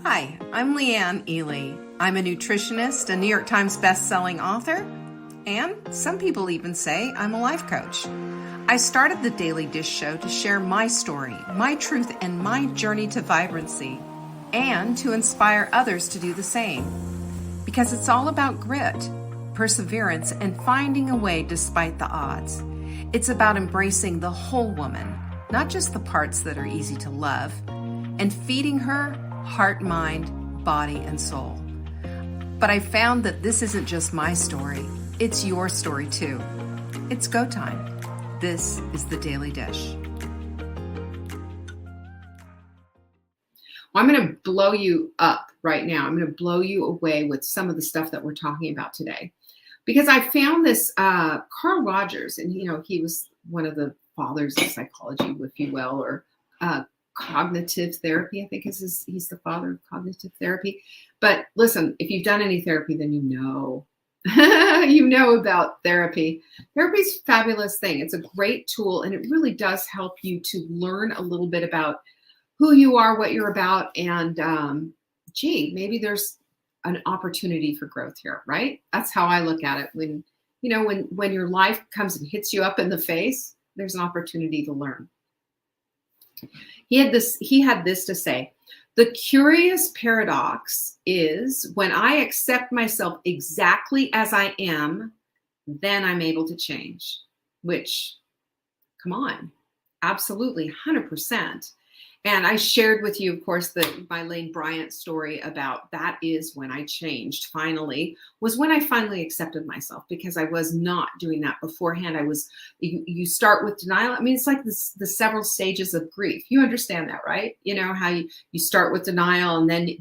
Hi, I'm Leanne Ely. I'm a nutritionist, a New York Times best-selling author, and some people even say I'm a life coach. I started the Daily Dish Show to share my story, my truth, and my journey to vibrancy, and to inspire others to do the same. Because it's all about grit, perseverance, and finding a way despite the odds. It's about embracing the whole woman, not just the parts that are easy to love, and feeding her heart, mind, body, and soul. But I found that this isn't just my story, it's your story too. It's go time. This is the Daily Dish. Well, I'm going to blow you up right now. I'm going to blow you away with some of the stuff that we're talking about today. Because I found this Carl Rogers, and he was one of the fathers of psychology, if you will, or cognitive therapy, I think he's the father of cognitive therapy. But listen, if you've done any therapy, then you know about therapy. Therapy is a fabulous thing. It's a great tool, and it really does help you to learn a little bit about who you are, what you're about, and maybe there's an opportunity for growth here, right? That's how I look at it. When your life comes and hits you up in the face, there's an opportunity to learn. He had this to say: the curious paradox is when I accept myself exactly as I am, then I'm able to change. Which, come on, absolutely, 100%. And I shared with you, of course, my Lane Bryant story about that is when I changed finally, was when I finally accepted myself, because I was not doing that beforehand. You start with denial. I mean, it's like the several stages of grief. You understand that, right? You know, how you start with denial, and then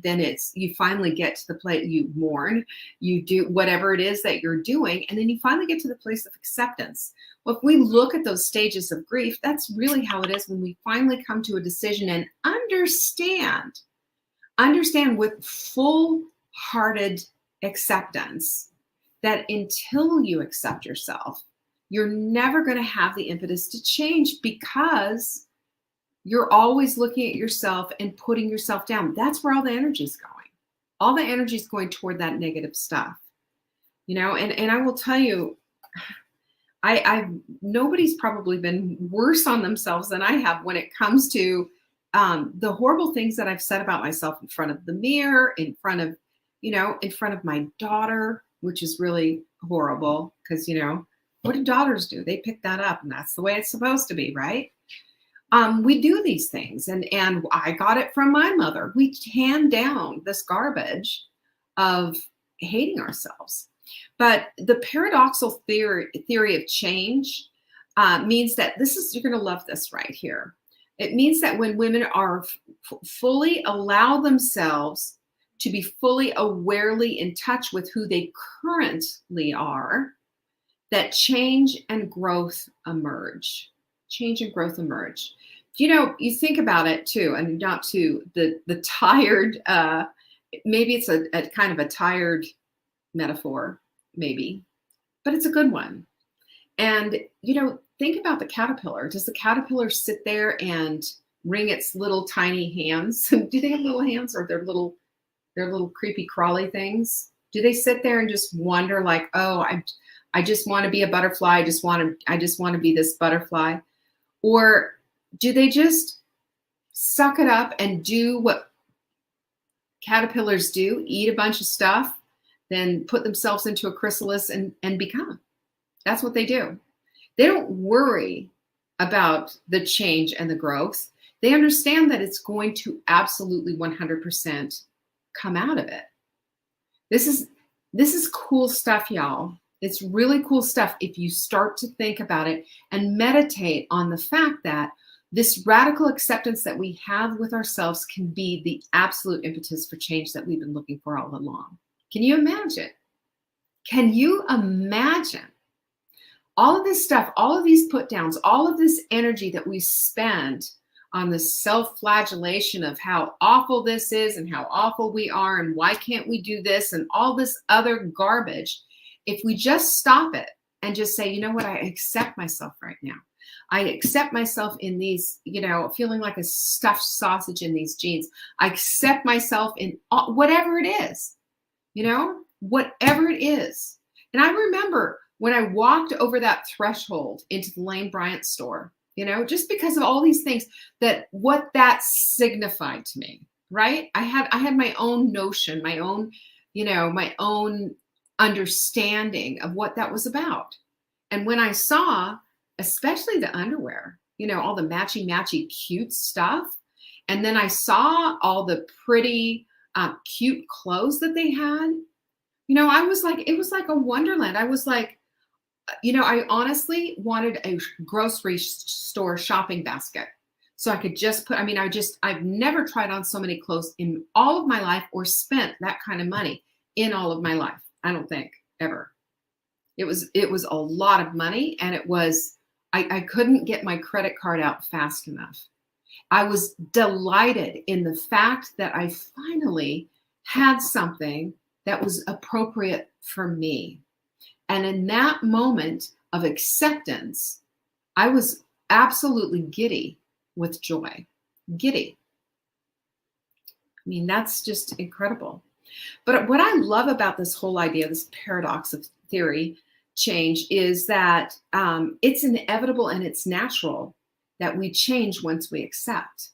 you finally get to the place, you mourn, you do whatever it is that you're doing, and then you finally get to the place of acceptance. Well, if we look at those stages of grief, that's really how it is when we finally come to a decision and understand with full-hearted acceptance that until you accept yourself, you're never going to have the impetus to change, because you're always looking at yourself and putting yourself down. That's where all the energy is going. All the energy is going toward that negative stuff, and I will tell you, nobody's probably been worse on themselves than I have when it comes to the horrible things that I've said about myself in front of the mirror, in front of my daughter, which is really horrible, because, what do daughters do? They pick that up, and that's the way it's supposed to be, right? We do these things, and I got it from my mother. We hand down this garbage of hating ourselves. But the paradoxical theory of change means that you're going to love this right here. It means that when women are fully allow themselves to be fully awarely in touch with who they currently are, that change and growth emerge. Change and growth emerge. You think about it too, and not to the tired, maybe it's a kind of a tired metaphor, maybe, but it's a good one. And think about the caterpillar. Does the caterpillar sit there and wring its little tiny hands? Do they have little hands, or they're little creepy crawly things? Do they sit there and just wonder, like, oh, I just want to be a butterfly, I just want to be this butterfly? Or do they just suck it up and do what caterpillars do, eat a bunch of stuff, then put themselves into a chrysalis and become? That's what they do. They don't worry about the change and the growth. They understand that it's going to absolutely 100% come out of it. This is cool stuff, y'all. It's really cool stuff if you start to think about it and meditate on the fact that this radical acceptance that we have with ourselves can be the absolute impetus for change that we've been looking for all along. Can you imagine? Can you imagine all of this stuff, all of these put downs, all of this energy that we spend on the self-flagellation of how awful this is and how awful we are and why can't we do this and all this other garbage? If we just stop it and just say, you know what, I accept myself right now. I accept myself in these, feeling like a stuffed sausage in these jeans. I accept myself in whatever it is, whatever it is. And I remember when I walked over that threshold into the Lane Bryant store, just because of all these things, what that signified to me, right? I had my own notion, my own understanding of what that was about. And when I saw, especially the underwear, all the matchy cute stuff, and then I saw all the pretty cute clothes that they had, I was like, it was like a wonderland. I was like, I honestly wanted a grocery store shopping basket. So I could just I've never tried on so many clothes in all of my life or spent that kind of money in all of my life. I don't think ever. It was a lot of money, and I couldn't get my credit card out fast enough. I was delighted in the fact that I finally had something that was appropriate for me. And in that moment of acceptance, I was absolutely giddy with joy. Giddy. I mean, that's just incredible. But what I love about this whole idea, this paradox of theory change, is that it's inevitable and it's natural that we change once we accept.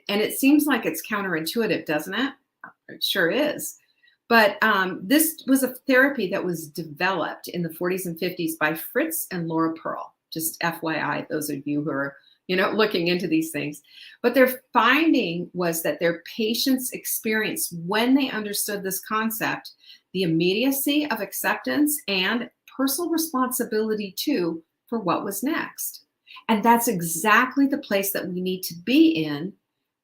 And it seems like it's counterintuitive, doesn't it? It sure is. But this was a therapy that was developed in the 40s and 50s by Fritz and Laura Pearl. Just FYI, those of you who are, looking into these things. But their finding was that their patients experienced, when they understood this concept, the immediacy of acceptance and personal responsibility too for what was next. And that's exactly the place that we need to be in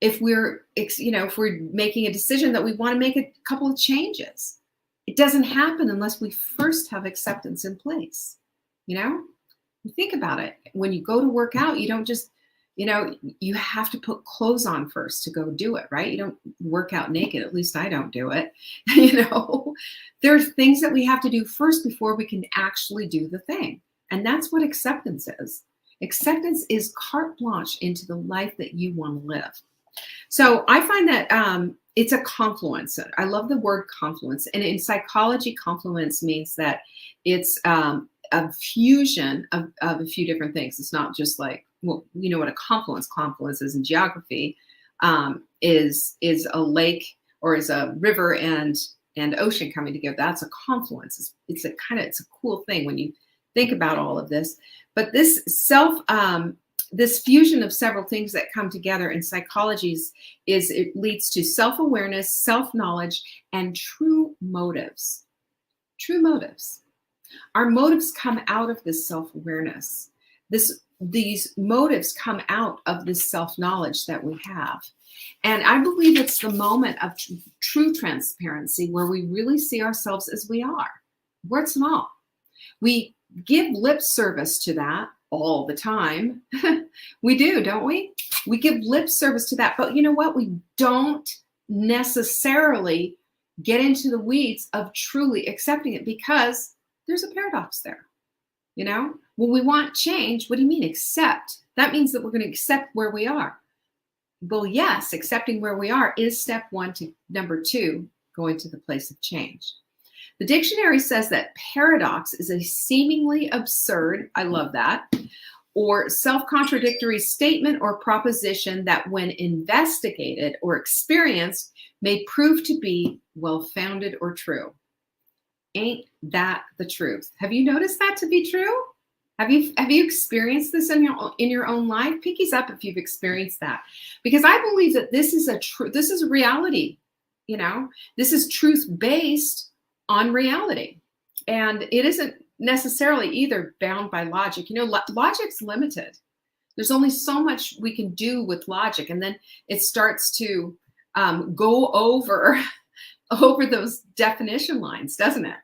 if we're making a decision that we want to make a couple of changes. It doesn't happen unless we first have acceptance in place. Think about it. When you go to work out, you don't just, you have to put clothes on first to go do it, right? You don't work out naked. At least I don't do it. There are things that we have to do first before we can actually do the thing. And that's what acceptance is. Acceptance is carte blanche into the life that you want to live. So I find that it's a confluence. I love the word confluence. And in psychology, confluence means that it's a fusion of a few different things. It's not just like, well, you know what a confluence is in geography, is a lake or is a river and ocean coming together. That's a confluence. It's a cool thing when you think about all of this. But this this fusion of several things that come together in psychology it leads to self-awareness, self-knowledge, and true motives. True motives. Our motives come out of this self-awareness. These motives come out of this self-knowledge that we have. And I believe it's the moment of true transparency where we really see ourselves as we are, warts and all. We give lip service to that all the time. We do, don't we? We give lip service to that. But you know what? We don't necessarily get into the weeds of truly accepting it, because there's a paradox there. When we want change, what do you mean accept? That means that we're going to accept where we are. Well, yes, accepting where we are is step one to number two, going to the place of change. The dictionary says that paradox is a seemingly absurd, I love that, or self-contradictory statement or proposition that when investigated or experienced may prove to be well-founded or true. Ain't that the truth? Have you noticed that to be true? Have you experienced this in your own life? Pinkies up if you've experienced that, because I believe that this is a reality. This is truth based on reality, and it isn't necessarily either bound by logic. Logic's limited. There's only so much we can do with logic, and then it starts to go over those definition lines, doesn't it?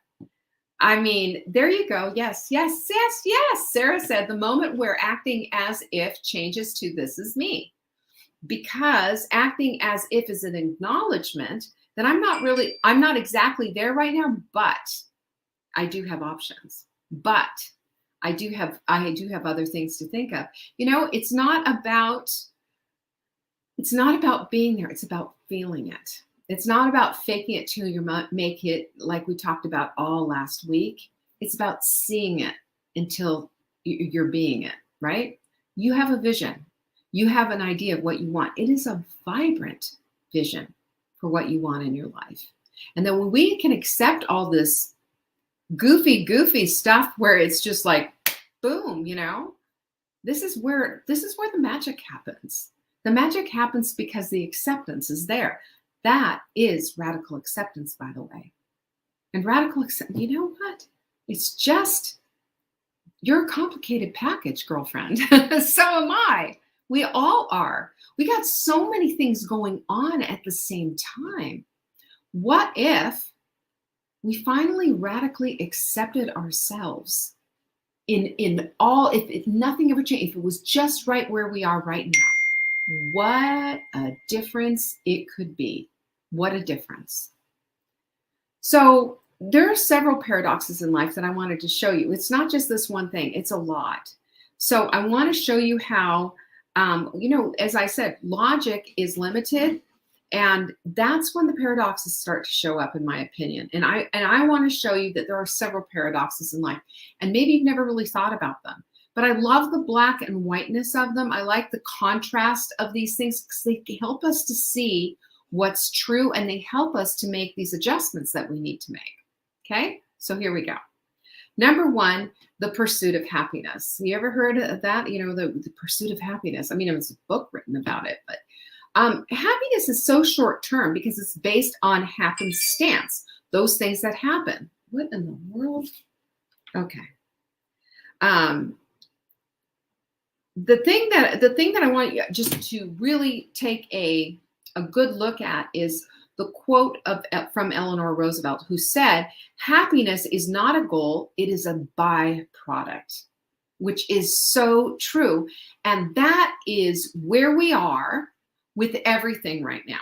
I mean, there you go. Yes. Sarah said the moment where acting as if changes to this is me, because acting as if is an acknowledgement that I'm not exactly there right now, but I do have options. But I do have other things to think of. It's not about being there. It's about feeling it. It's not about faking it till you make it, like we talked about all last week. It's about seeing it until you're being it, right? You have a vision. You have an idea of what you want. It is a vibrant vision for what you want in your life. And then when we can accept all this goofy stuff where it's just like, boom, this is where the magic happens. The magic happens because the acceptance is there. That is radical acceptance, by the way. And radical acceptance, you know what? It's just, you're a complicated package, girlfriend. So am I. We all are. We got so many things going on at the same time. What if we finally radically accepted ourselves in all, if nothing ever changed, if it was just right where we are right now? What a difference it could be. What a difference. So there are several paradoxes in life that I wanted to show you. It's not just this one thing, it's a lot. So I want to show you how, as I said, logic is limited. And that's when the paradoxes start to show up, in my opinion. And I want to show you that there are several paradoxes in life. And maybe you've never really thought about them. But I love the black and whiteness of them. I like the contrast of these things because they help us to see what's true, and they help us to make these adjustments that we need to make. Okay, so here we go. Number one, the pursuit of happiness. You ever heard of that? The pursuit of happiness. I mean, there's a book written about it, but happiness is so short term because it's based on happenstance, those things that happen. What in the world? Okay. The thing that I want you just to really take a good look at is the quote from Eleanor Roosevelt, who said, "Happiness is not a goal, it is a byproduct," which is so true. And that is where we are with everything right now.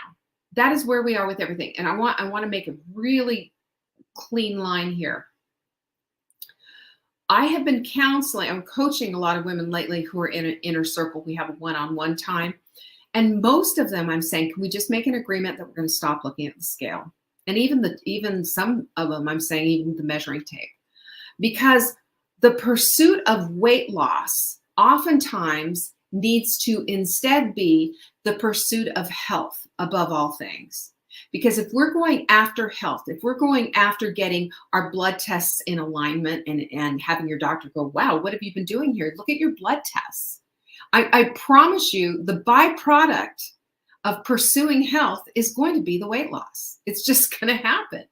That is where we are with everything. And I want to make a really clean line here. I have been I'm coaching a lot of women lately who are in an inner circle. We have a one-on-one time. And most of them, I'm saying, can we just make an agreement that we're going to stop looking at the scale? And even some of them, I'm saying, even the measuring tape. Because the pursuit of weight loss oftentimes needs to instead be the pursuit of health above all things. Because if we're going after health, if we're going after getting our blood tests in alignment and having your doctor go, "Wow, what have you been doing here? Look at your blood tests." I promise you the byproduct of pursuing health is going to be the weight loss. It's just going to happen.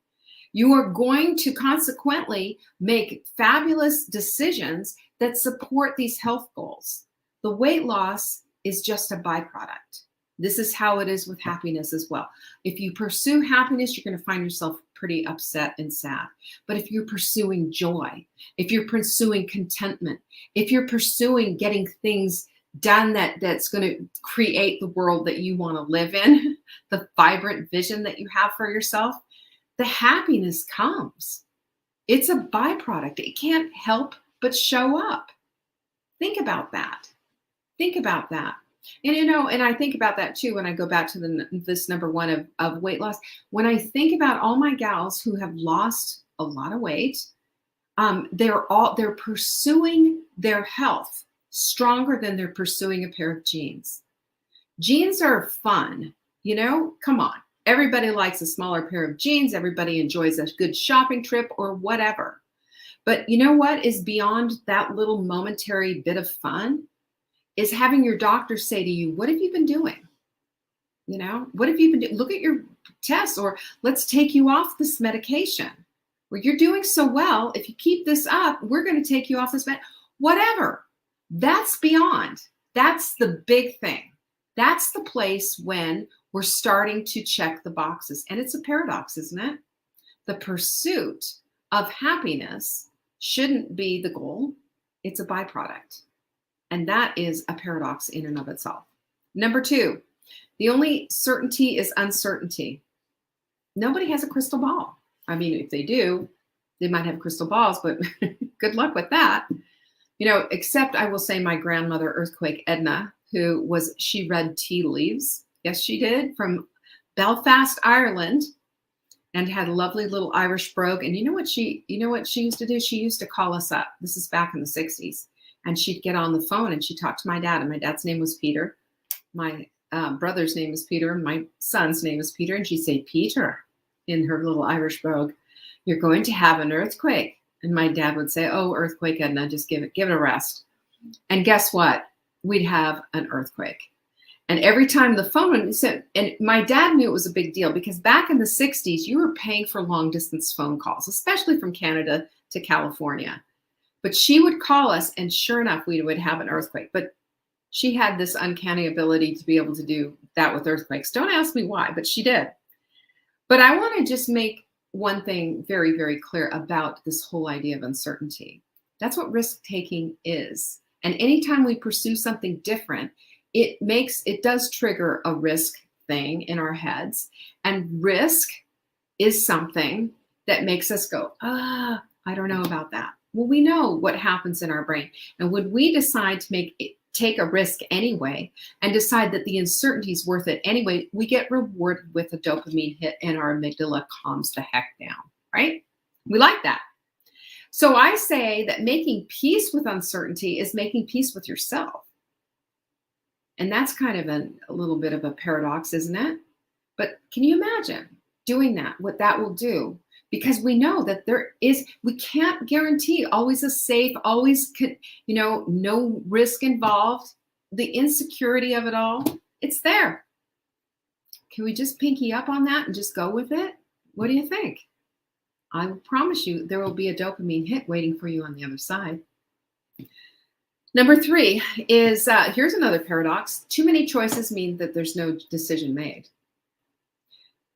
You are going to consequently make fabulous decisions that support these health goals. The weight loss is just a byproduct. This is how it is with happiness as well. If you pursue happiness, you're going to find yourself pretty upset and sad. But if you're pursuing joy, if you're pursuing contentment, if you're pursuing getting things done that's going to create the world that you want to live in, the vibrant vision that you have for yourself, the happiness comes. It's a byproduct. It can't help but show up. Think about that. Think about that. And and I think about that too when I go back to this number one of weight loss. When I think about all my gals who have lost a lot of weight, they're pursuing their health stronger than they're pursuing a pair of jeans. Jeans are fun, come on. Everybody likes a smaller pair of jeans. Everybody enjoys a good shopping trip or whatever. But you know what is beyond that little momentary bit of fun? Is having your doctor say to you, "What have you been doing? What have you been doing? Look at your tests, or let's take you off this medication. Or you're doing so well. If you keep this up, we're going to take you off this whatever." That's beyond. That's the big thing. That's the place when we're starting to check the boxes. And it's a paradox, isn't it? The pursuit of happiness shouldn't be the goal. It's a byproduct. And that is a paradox in and of itself. Number two, the only certainty is uncertainty. Nobody has a crystal ball. I mean, if they do, they might have crystal balls, but good luck with that. Except I will say my grandmother, Earthquake Edna, she read tea leaves. Yes, she did, from Belfast, Ireland, and had a lovely little Irish brogue. And you know what she used to do? She used to call us up. This is back in the 60s. And she'd get on the phone and she'd talk to my dad. And my dad's name was Peter. My brother's name is Peter. And my son's name is Peter. And she'd say, Peter, in her little Irish brogue, you're going to have an earthquake. And my dad would say, oh, earthquake, Edna, just give it a rest. And guess what? We'd have an earthquake. And every time the phone went, and my dad knew it was a big deal because back in the 60s, you were paying for long distance phone calls, especially from Canada to California. But she would call us, and sure enough, we would have an earthquake. But she had this uncanny ability to be able to do that with earthquakes. Don't ask me why, but she did. But I want to just make one thing very, very clear about this whole idea of uncertainty. That's what risk taking is. And anytime we pursue something different, it does trigger a risk thing in our heads. And risk is something that makes us go, I don't know about that. Well, we know what happens in our brain. And when we decide to take a risk anyway and decide that the uncertainty is worth it anyway, we get rewarded with a dopamine hit and our amygdala calms the heck down, right? We like that. So I say that making peace with uncertainty is making peace with yourself. And that's kind of a little bit of a paradox, isn't it? But can you imagine doing that, what that will do? Because we know that we can't guarantee always a safe, always, no risk involved. The insecurity of it all, it's there. Can we just pinky up on that and just go with it? What do you think? I will promise you there will be a dopamine hit waiting for you on the other side. Number 3 is, here's another paradox. Too many choices mean that there's no decision made.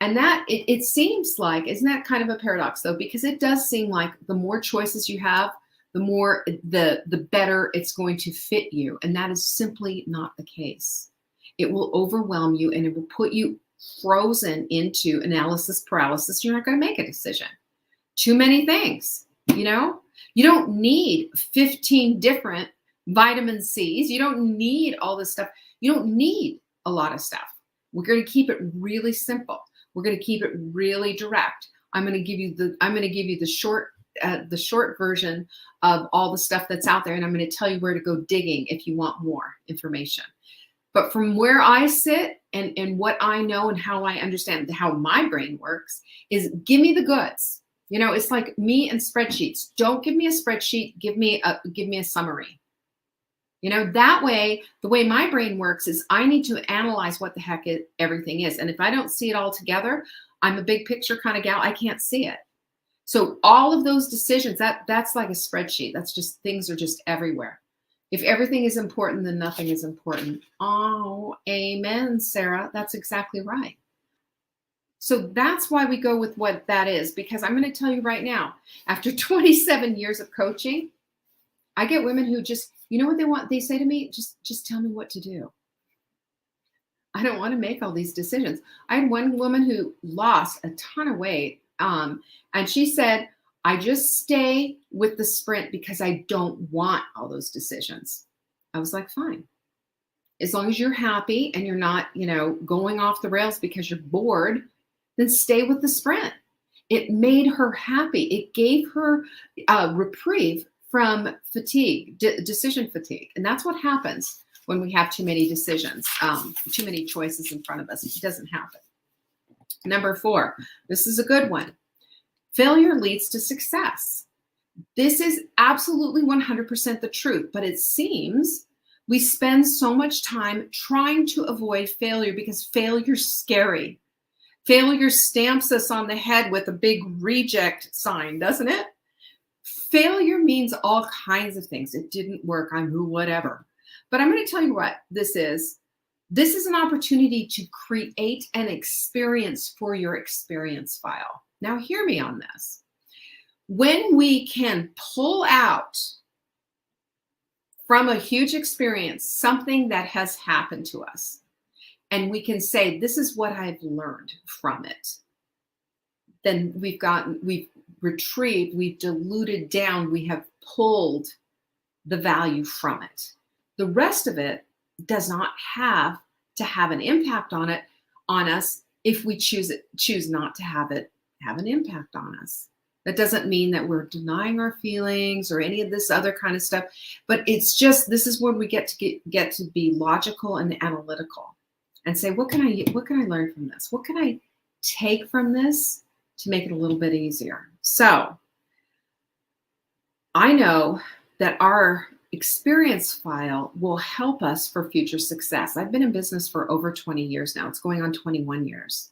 And that, it seems like, isn't that kind of a paradox though? Because it does seem like the more choices you have, the better it's going to fit you. And that is simply not the case. It will overwhelm you and it will put you frozen into analysis paralysis. You're not going to make a decision. Too many things, you don't need 15 different vitamin C's. You don't need all this stuff. You don't need a lot of stuff. We're going to keep it really simple. We're going to keep it really direct. I'm going to give you the short version of all the stuff that's out there, and I'm going to tell you where to go digging if you want more information. But from where I sit and what I know and how I understand how my brain works is give me the goods. It's like me and spreadsheets. Don't give me a spreadsheet. Give me a summary. That way, the way my brain works is I need to analyze what the heck everything is. And if I don't see it all together, I'm a big picture kind of gal. I can't see it. So all of those decisions, that's like a spreadsheet. That's just, things are just everywhere. If everything is important, then nothing is important. Oh, amen, Sarah. That's exactly right. So that's why we go with what that is, because I'm going to tell you right now, after 27 years of coaching, I get women who just, you know what they want? They say to me, just tell me what to do. I don't want to make all these decisions. I had one woman who lost a ton of weight. And she said, I just stay with the sprint because I don't want all those decisions. I was like, fine. As long as you're happy and you're not, going off the rails because you're bored, then stay with the sprint. It made her happy. It gave her a reprieve from fatigue, decision fatigue. And that's what happens when we have too many decisions, too many choices in front of us. It doesn't happen. Number 4, this is a good one. Failure leads to success. This is absolutely 100% the truth, but it seems we spend so much time trying to avoid failure because failure's scary. Failure stamps us on the head with a big reject sign, doesn't it? Failure means all kinds of things. It didn't work. I'm who, whatever. But I'm going to tell you what this is. This is an opportunity to create an experience for your experience file. Now, hear me on this. When we can pull out from a huge experience something that has happened to us, and we can say, this is what I've learned from it, then we've retrieved, we've diluted down, we have pulled the value from it. The rest of it does not have to have an impact on us if we choose not to have it have an impact on us. That doesn't mean that we're denying our feelings or any of this other kind of stuff, but it's just, this is where we get to be logical and analytical and say, what can I learn from this? What can I take from this to make it a little bit easier? So I know that our experience file will help us for future success. I've been in business for over 20 years now. It's going on 21 years.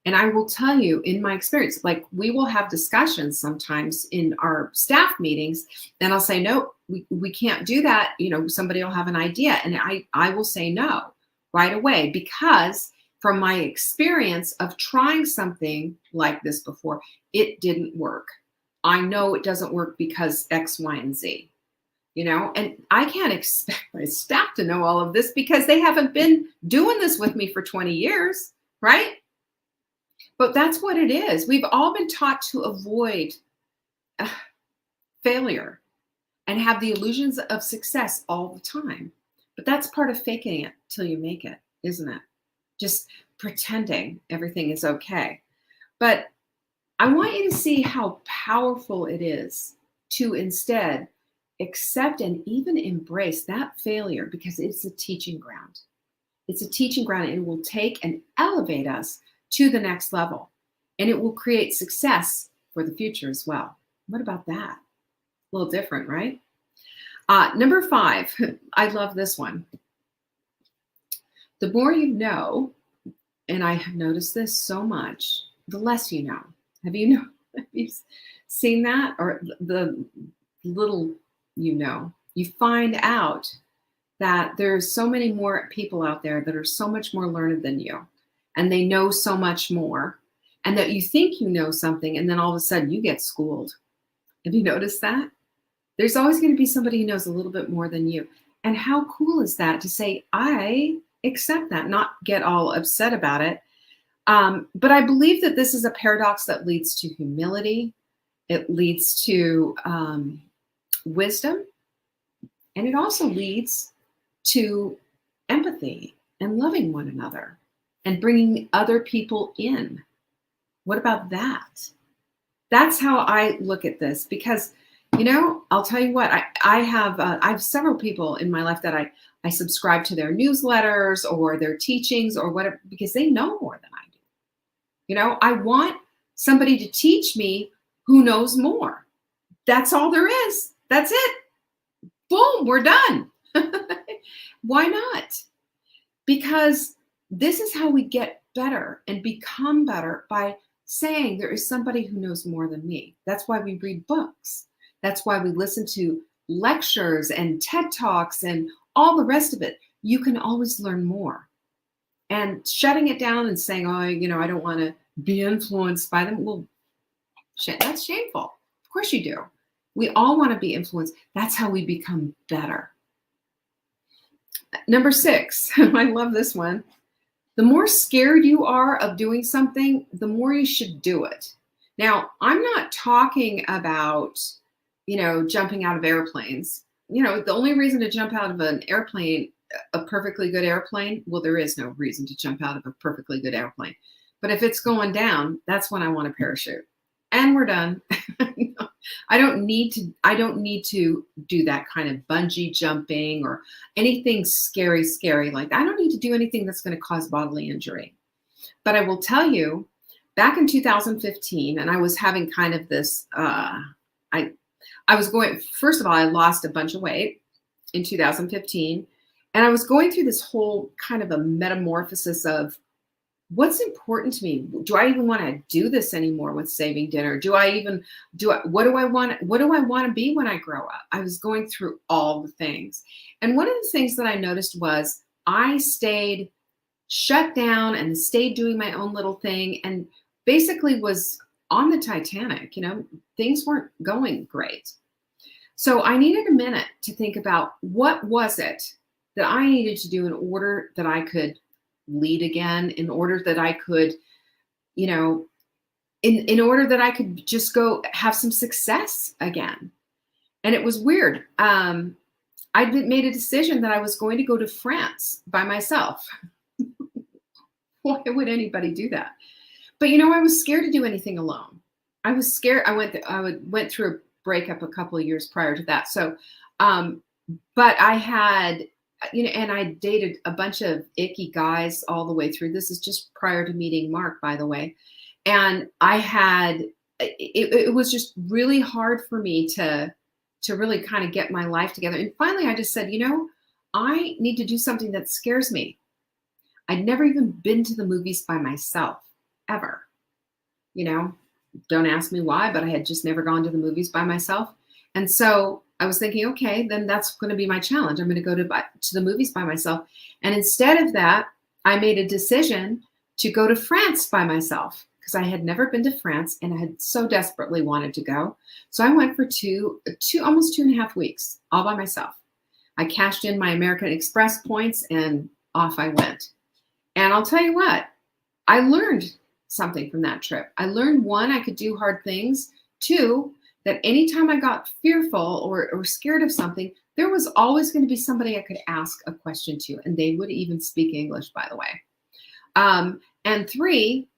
And I will tell you, in my experience, like, we will have discussions sometimes in our staff meetings, and I'll say, no, we can't do that. Somebody will have an idea, and I will say no right away, because from my experience of trying something like this before, it didn't work. I know it doesn't work because X, Y, and Z. And I can't expect my staff to know all of this because they haven't been doing this with me for 20 years, right? But that's what it is. We've all been taught to avoid failure and have the illusions of success all the time. But that's part of faking it till you make it, isn't it? Just pretending everything is okay. But I want you to see how powerful it is to instead accept and even embrace that failure, because it's a teaching ground. It's a teaching ground, and it will take and elevate us to the next level, and it will create success for the future as well. What about that? A little different, right? Number 5, I love this one. The more you know, and I have noticed this so much, the less you know. Have you seen that? Or the little you find out that there's so many more people out there that are so much more learned than you, and they know so much more, and that you think you know something, and then all of a sudden you get schooled. Have you noticed that? There's always going to be somebody who knows a little bit more than you. And how cool is that to say, I accept that, not get all upset about it. But I believe that this is a paradox that leads to humility. It leads to wisdom. And it also leads to empathy and loving one another and bringing other people in. What about that? That's how I look at this, because, I'll tell you what, I have several people in my life that I subscribe to their newsletters or their teachings or whatever, because they know more than I do. I want somebody to teach me who knows more. That's all there is. That's it. Boom, we're done. Why not? Because this is how we get better and become better, by saying there is somebody who knows more than me. That's why we read books. That's why we listen to lectures and TED Talks and all the rest of it. You can always learn more. And shutting it down and saying, oh, I don't want to be influenced by them. Well, that's shameful. Of course you do. We all want to be influenced. That's how we become better. Number 6, I love this one. The more scared you are of doing something, the more you should do it. Now, I'm not talking about, jumping out of airplanes. The only reason to jump out of an airplane, a perfectly good airplane, well, there is no reason to jump out of a perfectly good airplane. But if it's going down, that's when I want a parachute. And we're done. I don't need to do that kind of bungee jumping or anything scary like that. I don't need to do anything that's going to cause bodily injury. But I will tell you, back in 2015, and I was having kind of this, first of all, I lost a bunch of weight in 2015. And I was going through this whole kind of a metamorphosis of, what's important to me? Do I even want to do this anymore with Saving Dinner? What do I want to be when I grow up? I was going through all the things. And one of the things that I noticed was I stayed shut down and stayed doing my own little thing, and basically was on the Titanic. Things weren't going great. So I needed a minute to think about, what was it that I needed to do in order that I could lead again, in order that I could, in order that I could just go have some success again. And it was weird. Made a decision that I was going to go to France by myself. Why would anybody do that? But I was scared to do anything alone. I was scared. I went through a breakup a couple of years prior to that. So, but I had, and I dated a bunch of icky guys all the way through. This is just prior to meeting Mark, by the way. And I had, it was just really hard for me to really kind of get my life together. And finally, I just said, I need to do something that scares me. I'd never even been to the movies by myself, ever. Don't ask me why, but I had just never gone to the movies by myself. And so I was thinking, okay, then that's going to be my challenge. I'm going to go to the movies by myself. And instead of that, I made a decision to go to France by myself, because I had never been to France and I had so desperately wanted to go. So I went for almost 2.5 weeks all by myself. I cashed in my American Express points and off I went. And I'll tell you what, I learned something from that trip. I learned, one, I could do hard things. Two, that anytime I got fearful or scared of something, there was always going to be somebody I could ask a question to. And they would even speak English, by the way. And three,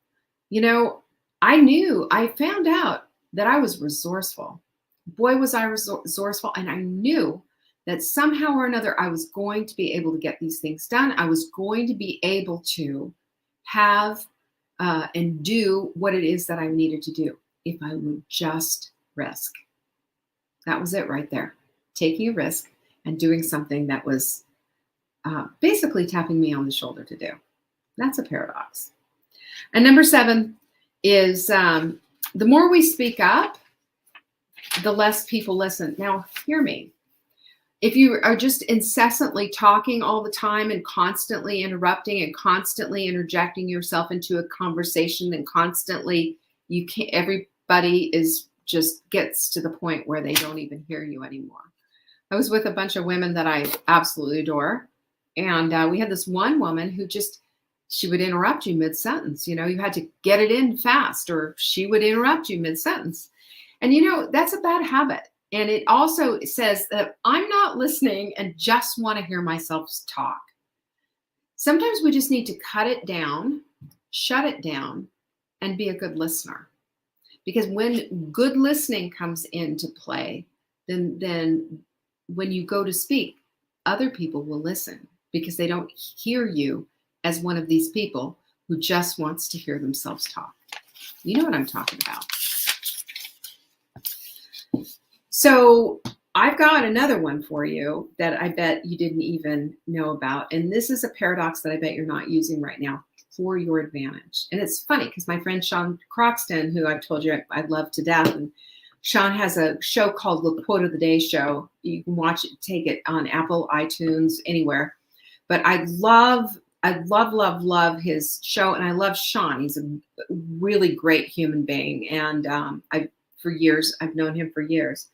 I found out that I was resourceful. Boy, was I resourceful. And I knew that somehow or another, I was going to be able to get these things done. I was going to be able to have and do what it is that I needed to do if I would just risk. That was it right there. Taking a risk and doing something that was basically tapping me on the shoulder to do. That's a paradox. And number 7 is the more we speak up, the less people listen. Now, hear me. If you are just incessantly talking all the time and constantly interrupting and constantly interjecting yourself into a conversation and constantly, everybody gets to the point where they don't even hear you anymore. I was with a bunch of women that I absolutely adore. And we had this one woman who she would interrupt you mid-sentence. You had to get it in fast, or she would interrupt you mid-sentence. And, that's a bad habit. And it also says that I'm not listening and just want to hear myself talk. Sometimes we just need to cut it down, shut it down, and be a good listener. Because when good listening comes into play, then when you go to speak, other people will listen because they don't hear you as one of these people who just wants to hear themselves talk. You know what I'm talking about. So I've got another one for you that I bet you didn't even know about. And this is a paradox that I bet you're not using right now for your advantage. And it's funny because my friend Sean Croxton, who I've told you I love to death, and Sean has a show called The Quote of the Day Show. You can watch it, take it on Apple, iTunes, anywhere. But I love his show, and I love Sean. He's a really great human being, and I've known him for years.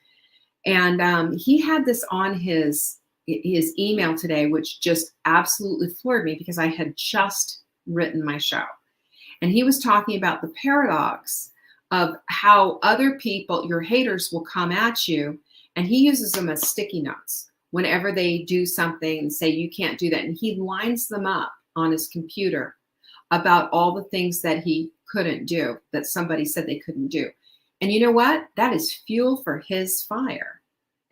And he had this on his email today, which just absolutely floored me because I had just written my show. And he was talking about the paradox of how other people, your haters, will come at you, and he uses them as sticky notes whenever they do something and say, you can't do that. And he lines them up on his computer about all the things that he couldn't do, that somebody said they couldn't do. And you know what? That is fuel for his fire.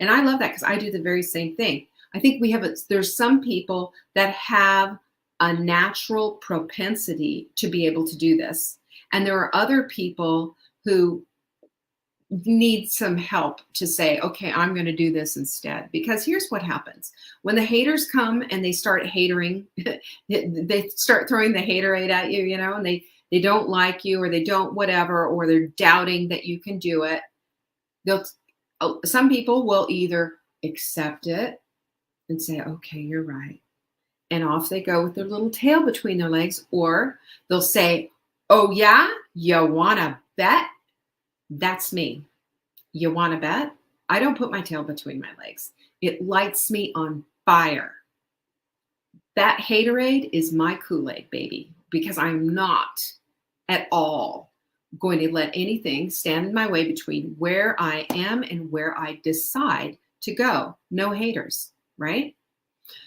And I love that because I do the very same thing. I think there's some people that have a natural propensity to be able to do this. And there are other people who need some help to say, okay, I'm going to do this instead. Because here's what happens. When the haters come and they start hatering, they start throwing the haterade at you, and they don't like you, or they don't whatever, or they're doubting that you can do it. Some people will either accept it and say, okay, you're right. And off they go with their little tail between their legs. Or they'll say, oh yeah, you want to bet? That's me. You want to bet? I don't put my tail between my legs. It lights me on fire. That haterade is my Kool-Aid, baby, because I'm not at all going to let anything stand in my way between where I am and where I decide to go. No haters, right?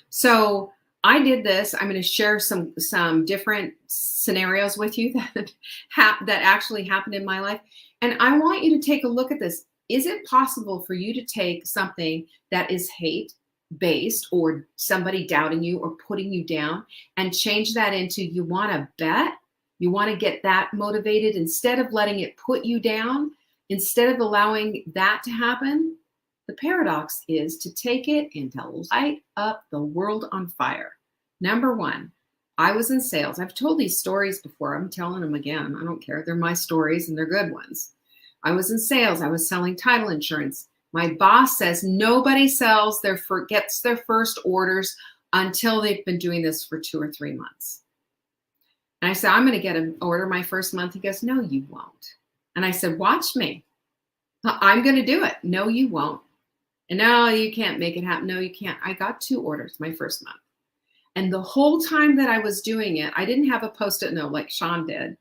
So I did this. I'm going to share some different scenarios with you that that actually happened in my life. And I want you to take a look at this. Is it possible for you to take something that is hate based or somebody doubting you or putting you down and change that into you want to bet? You want to get that motivated instead of letting it put you down, instead of allowing that to happen? The paradox is to take it and to light up the world on fire. Number one, I was in sales. I've told these stories before. I'm telling them again. I don't care. They're my stories and they're good ones. I was in sales. I was selling title insurance. My boss says nobody gets their first orders until they've been doing this for 2 or 3 months. And I said, I'm going to get an order my first month. He goes, no, you won't. And I said, watch me. I'm going to do it. No, you won't. And no, you can't make it happen. No, you can't. I got 2 orders my first month. And the whole time that I was doing it, I didn't have a Post-it note like Sean did.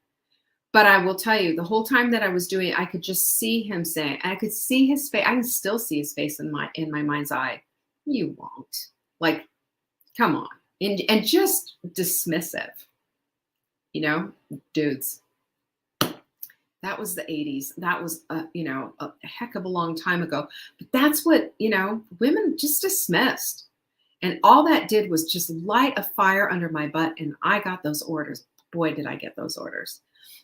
But I will tell you, the whole time that I was doing it, I could just see him saying, I could see his face. I can still see his face in my mind's eye. You won't. Like, come on. And just dismissive. You know, dudes. That was the 80s. That was, a heck of a long time ago. But that's what, women just dismissed. And all that did was just light a fire under my butt. And I got those orders. Boy, did I get those orders.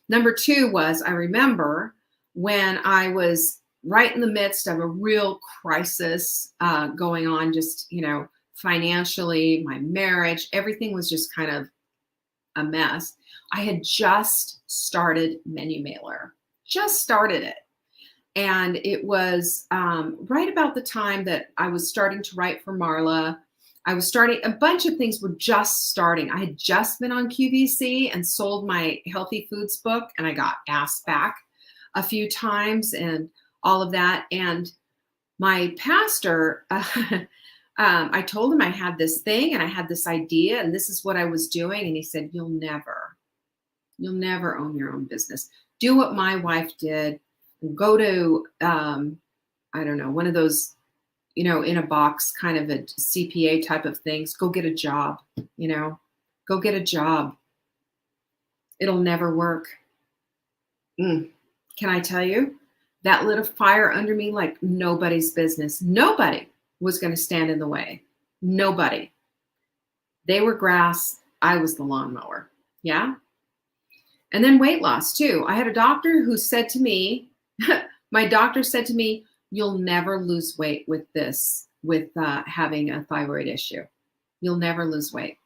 Number 2 was, I remember when I was right in the midst of a real crisis going on, just, financially, my marriage, everything was just kind of a mess. I had just started Menu Mailer, just started it. And it was right about the time that I was starting to write for Marla. I was starting, a bunch of things were just starting. I had just been on QVC and sold my healthy foods book, and I got asked back a few times and all of that. And my pastor, I told him I had this thing and I had this idea and this is what I was doing. And he said, you'll never own your own business. Do what my wife did. Go to, I don't know, one of those, in a box kind of a CPA type of things. Go get a job, go get a job. It'll never work. Can I tell you? That lit a fire under me like nobody's business. Nobody was going to stand in the way. Nobody. They were grass. I was the lawnmower. Yeah. And then weight loss too. I had a doctor who said to me, my doctor said to me, you'll never lose weight with this, with having a thyroid issue. You'll never lose weight.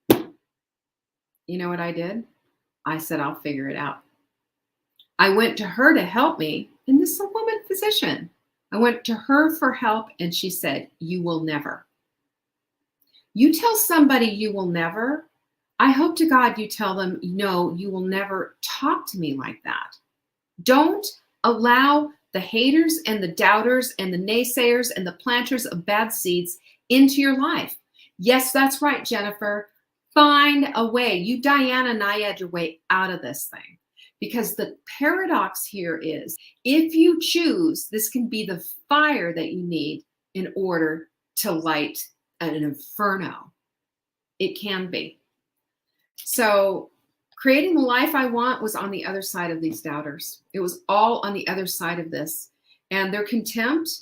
You know what I did? I said, I'll figure it out. I went to her to help me, and this is a woman physician. I went to her for help, and she said, you will never. You tell somebody you will never, I hope to God you tell them, no, you will never talk to me like that. Don't allow the haters and the doubters and the naysayers and the planters of bad seeds into your life. Yes, that's right, Jennifer. Find a way. You Diana Nyad your way out of this thing. Because the paradox here is, if you choose, this can be the fire that you need in order to light an inferno. It can be. So creating the life I want was on the other side of these doubters. It was all on the other side of this. And their contempt,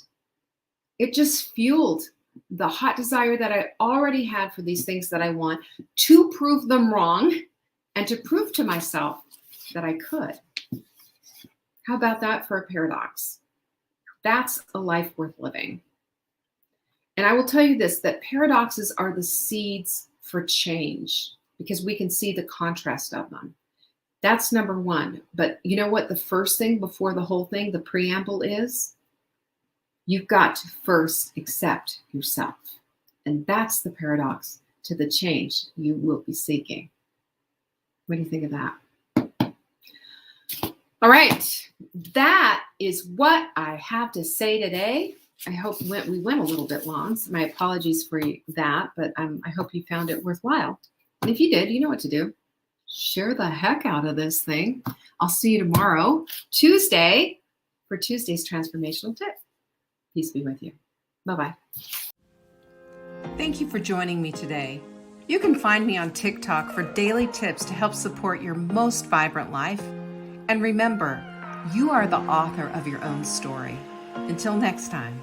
it just fueled the hot desire that I already had for these things that I want, to prove them wrong and to prove to myself that I could. How about that for a paradox? That's a life worth living. And I will tell you this, that paradoxes are the seeds for change, because we can see the contrast of them. That's number 1. But you know what the first thing before the whole thing, the preamble is? You've got to first accept yourself. And that's the paradox to the change you will be seeking. What do you think of that? All right, that is what I have to say today. I hope we went a little bit long, so my apologies for that, but I hope you found it worthwhile. And if you did, you know what to do. share the heck out of this thing. I'll see you tomorrow, Tuesday, for Tuesday's transformational tip. Peace be with you. Bye-bye. Thank you for joining me today. You can find me on TikTok for daily tips to help support your most vibrant life. And remember, you are the author of your own story. Until next time.